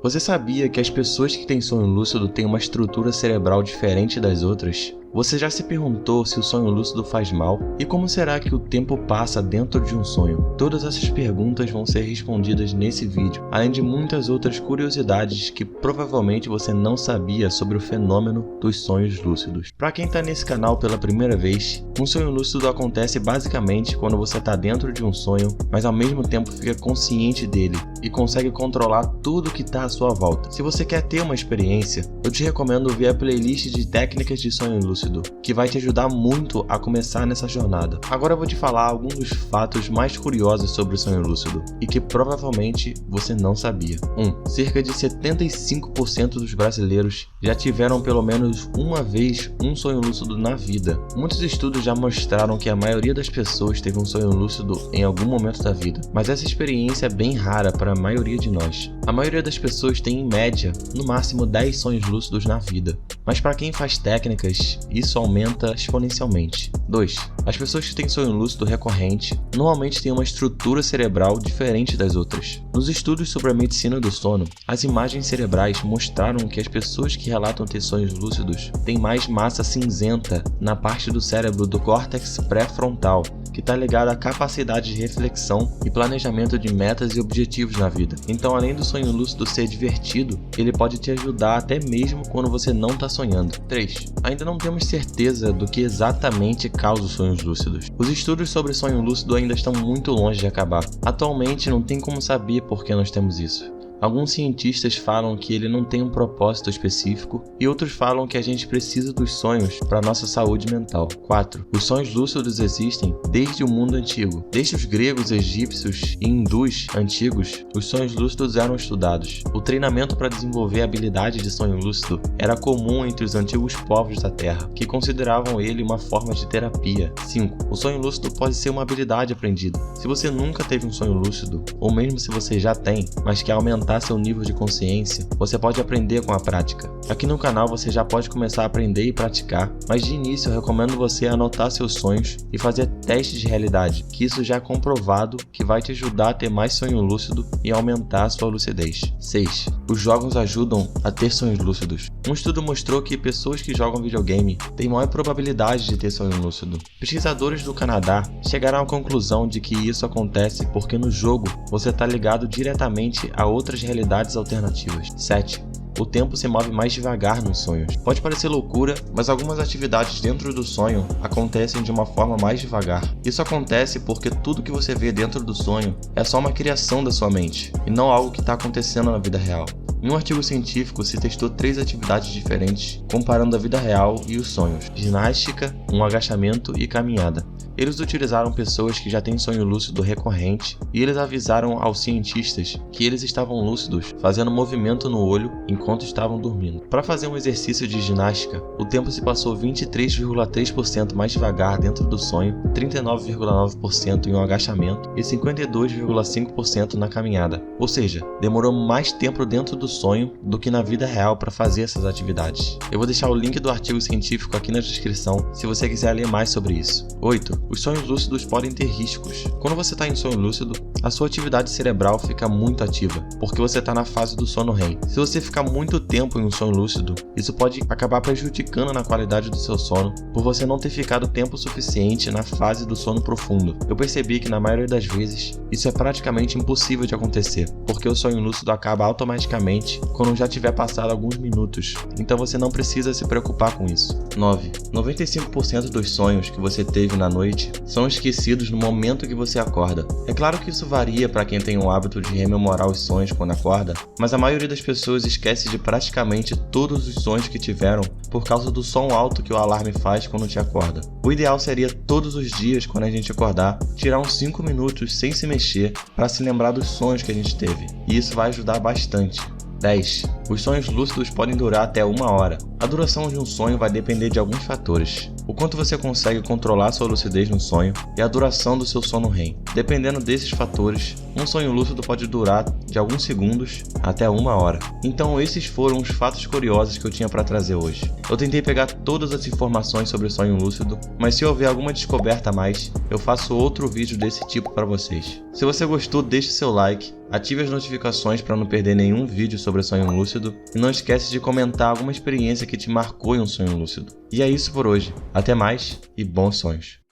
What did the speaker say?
Você sabia que as pessoas que têm sonho lúcido têm uma estrutura cerebral diferente das outras? Você já se perguntou se o sonho lúcido faz mal? E como será que o tempo passa dentro de um sonho? Todas essas perguntas vão ser respondidas nesse vídeo, além de muitas outras curiosidades que provavelmente você não sabia sobre o fenômeno dos sonhos lúcidos. Para quem está nesse canal pela primeira vez, um sonho lúcido acontece basicamente quando você está dentro de um sonho, mas ao mesmo tempo fica consciente dele e consegue controlar tudo que está à sua volta. Se você quer ter uma experiência, eu te recomendo ver a playlist de técnicas de sonho lúcido, que vai te ajudar muito a começar nessa jornada. Agora eu vou te falar alguns dos fatos mais curiosos sobre o sonho lúcido e que provavelmente você não sabia. 1. Cerca de 75% dos brasileiros já tiveram pelo menos uma vez um sonho lúcido na vida. Muitos estudos já mostraram que a maioria das pessoas teve um sonho lúcido em algum momento da vida, mas essa experiência é bem rara para a maioria de nós. A maioria das pessoas tem em média, no máximo 10 sonhos lúcidos na vida, mas para quem faz técnicas, isso aumenta exponencialmente. 2. As pessoas que têm sonho lúcido recorrente normalmente têm uma estrutura cerebral diferente das outras. Nos estudos sobre a medicina do sono, as imagens cerebrais mostraram que as pessoas que relatam ter sonhos lúcidos têm mais massa cinzenta na parte do cérebro do córtex pré-frontal, que está ligado à capacidade de reflexão e planejamento de metas e objetivos na vida. Então, além do sonho lúcido ser divertido, ele pode te ajudar até mesmo quando você não está sonhando. 3. Ainda não temos certeza do que exatamente causa os sonhos lúcidos. Os estudos sobre sonho lúcido ainda estão muito longe de acabar. Atualmente não tem como saber por que nós temos isso. Alguns cientistas falam que ele não tem um propósito específico e outros falam que a gente precisa dos sonhos para nossa saúde mental. 4. Os sonhos lúcidos existem desde o mundo antigo. Desde os gregos, egípcios e hindus antigos, os sonhos lúcidos eram estudados. O treinamento para desenvolver a habilidade de sonho lúcido era comum entre os antigos povos da Terra, que consideravam ele uma forma de terapia. 5. O sonho lúcido pode ser uma habilidade aprendida. Se você nunca teve um sonho lúcido, ou mesmo se você já tem, mas quer aumentar seu nível de consciência, você pode aprender com a prática. Aqui no canal você já pode começar a aprender e praticar, mas de início eu recomendo você anotar seus sonhos e fazer testes de realidade, que isso já é comprovado que vai te ajudar a ter mais sonho lúcido e aumentar a sua lucidez. 6. Os jogos ajudam a ter sonhos lúcidos. Um estudo mostrou que pessoas que jogam videogame têm maior probabilidade de ter sonho lúcido. Pesquisadores do Canadá chegaram à conclusão de que isso acontece porque no jogo você está ligado diretamente a outras realidades alternativas. 7. O tempo se move mais devagar nos sonhos. Pode parecer loucura, mas algumas atividades dentro do sonho acontecem de uma forma mais devagar. Isso acontece porque tudo que você vê dentro do sonho é só uma criação da sua mente, e não algo que está acontecendo na vida real. Em um artigo científico se testou 3 atividades diferentes, comparando a vida real e os sonhos: ginástica, um agachamento e caminhada. Eles utilizaram pessoas que já têm sonho lúcido recorrente e eles avisaram aos cientistas que eles estavam lúcidos, fazendo movimento no olho enquanto estavam dormindo. Para fazer um exercício de ginástica, o tempo se passou 23,3% mais devagar dentro do sonho, 39,9% em um agachamento e 52,5% na caminhada. Ou seja, demorou mais tempo dentro do sonho do que na vida real para fazer essas atividades. Eu vou deixar o link do artigo científico aqui na descrição se você quiser ler mais sobre isso. 8. Os sonhos lúcidos podem ter riscos. Quando você está em sonho lúcido, a sua atividade cerebral fica muito ativa, porque você está na fase do sono REM. Se você ficar muito tempo em um sonho lúcido, isso pode acabar prejudicando na qualidade do seu sono, por você não ter ficado tempo suficiente na fase do sono profundo. Eu percebi que na maioria das vezes, isso é praticamente impossível de acontecer, porque o sonho lúcido acaba automaticamente quando já tiver passado alguns minutos, então você não precisa se preocupar com isso. 9. 95% dos sonhos que você teve na noite são esquecidos no momento que você acorda. É claro que isso varia para quem tem o hábito de rememorar os sonhos quando acorda, mas a maioria das pessoas esquece de praticamente todos os sonhos que tiveram por causa do som alto que o alarme faz quando te acorda. O ideal seria todos os dias, quando a gente acordar, tirar uns 5 minutos sem se mexer para se lembrar dos sonhos que a gente teve, e isso vai ajudar bastante. 10. Os sonhos lúcidos podem durar até 1 hora. A duração de um sonho vai depender de alguns fatores. o quanto você consegue controlar sua lucidez no sonho e a duração do seu sono REM. Dependendo desses fatores, um sonho lúcido pode durar de alguns segundos até 1 hora. Então esses foram os fatos curiosos que eu tinha para trazer hoje. Eu tentei pegar todas as informações sobre o sonho lúcido, mas se houver alguma descoberta a mais, eu faço outro vídeo desse tipo para vocês. Se você gostou, deixe seu like, ative as notificações para não perder nenhum vídeo sobre sonho lúcido e não esquece de comentar alguma experiência que te marcou em um sonho lúcido. E é isso por hoje. Até mais e bons sonhos!